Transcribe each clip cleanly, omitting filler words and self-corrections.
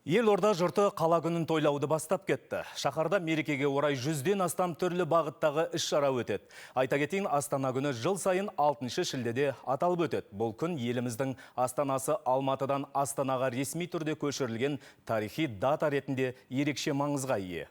Елорда жұрты қала күнін тойлауды бастап кетті. Шаһарда мерекеге орай 100-ден астам түрлі бағыттағы іс-шара өтеді. Айта кетейін, Астана күні жыл сайын 6 шілдеде аталып өтеді. Бұл күн еліміздің астанасы Алматыдан Астанаға ресми түрде көшірілген тарихи дата ретінде ерекше маңызға ие.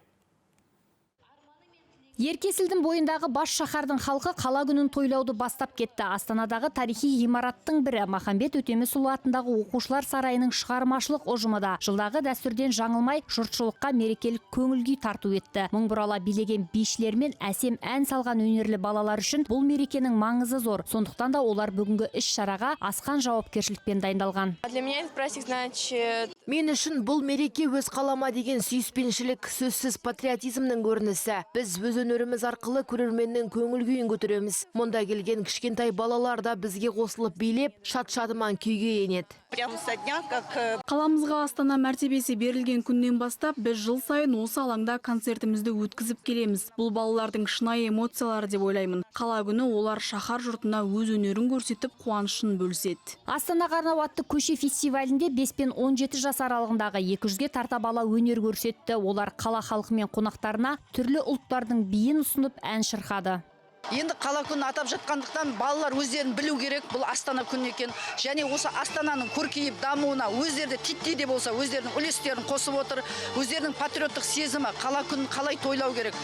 Еркесілдің бойындағы бас шаһардың халқы қала күнін тойлауды бастап кетті. Астанадағы тарихи ғимараттың бірі Махамбет Өтемісұлы атындағы оқушылар сарайының шығармашылық ұжымыда жылдағы дәстүрден жаңылмай жұртшылыққа мерекелік көңіл-күй тарту етті. Мың бұрала билеген бишілер мен әсем ән салған өнерлі балалар үшін бұл мерекенің маңызы зор. Сондықтан да олар бүгінгі іс-шараға асқан жауапкершілікпен дайындалған. Для меня этот праздник значит... Мен үшін бұл мереке өз қалама деген сүйіспеншілік, сөзсіз патриотизмнің көрінісі. Біз өз өнеріміз арқылы көрерменнің көңіл күйін көтереміз. Мұнда келген кішкентай балалар да бізге қосылып билеп, шат-шадыман күйге енеді. Қаламызға Астана мәртебесі берілген күннен бастап біз жыл сайын осы алаңда концертімізді өткізіп келеміз. Бұл балалардың шынайы эмоциялары деп ойлаймын. Қала күні олар шаһар жұртына өз өнерін көрсетіп, қуанышын бөліседі. Астанаға арнау атты көше фестивалінде 5 пен 17 жас аралығындағы 200-ге тарта бала өнер көрсетті. Олар қала халқы мен қонақтарына түрлі ұлттардың биін ұсынып ән шырқады. Енді қала күні атап жатқандықтан балалар өздерін білу керек, бұл Астана күні екен. Және осы Астананың көркейіп дамуына өздері титтей де болса өздерінің үлестерін қосып отыр. Өздерінің патриоттық сезімі қала күнін қалай тойлау керек.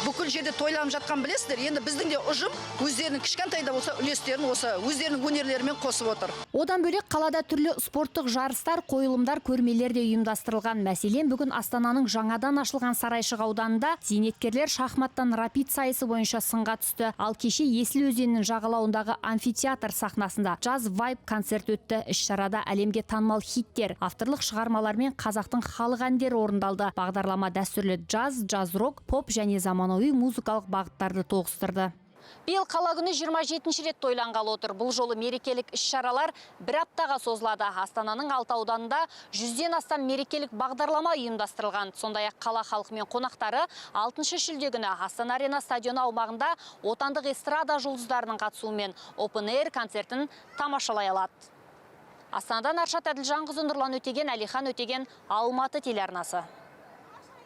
Бүкіл жерде тойланып жатқан білесіздер. Енді біздің де ұжым өздерінің кішкентай да болса үлестерін осы өздерінің өнерлерімен қосып отыр. Одан бөлек қалада түрлі спорттық жарыстар, қойылымдар, көрмелер де ұйымдастырылған. Мәселен, бүгін Астананың жаңадан ашылған Сарайшық ауданында зейнеткерлер шахматтан рапид сайысы бойынша сынға түсті. Ал кеше Есіл өзенінің жағалауындағы амфитеатр сахнасында Jazz Vibe концерт өтті. Іс-шарада әлемге танымал хиттер, авторлық шығармалар мен қазақтың халық әндері орындалды. Бағдарлама дәстүрлі джаз, джаз-рок, поп және заманауи музыкалық бағыттарды тоғыстырды. Биыл қала күні 27-ші рет тойланғалы отыр. Бұл жолы мерекелік іс-шаралар бір аптаға созылады. Астананың 6 ауданында 100-ден астам мерекелік бағдарлама ұйымдастырылған. Сондай-ақ қала халқы мен қонақтары 6 шілде күні Астана Арена стадионы аумағында отандық эстрада жұлдыздарының қатысуымен Open Air концертін тамашалай алады. Астанадан Аршат Әділжанқызы, Нұрлан Өтеген, Әлихан Өтеген, Алматы телеарнасы.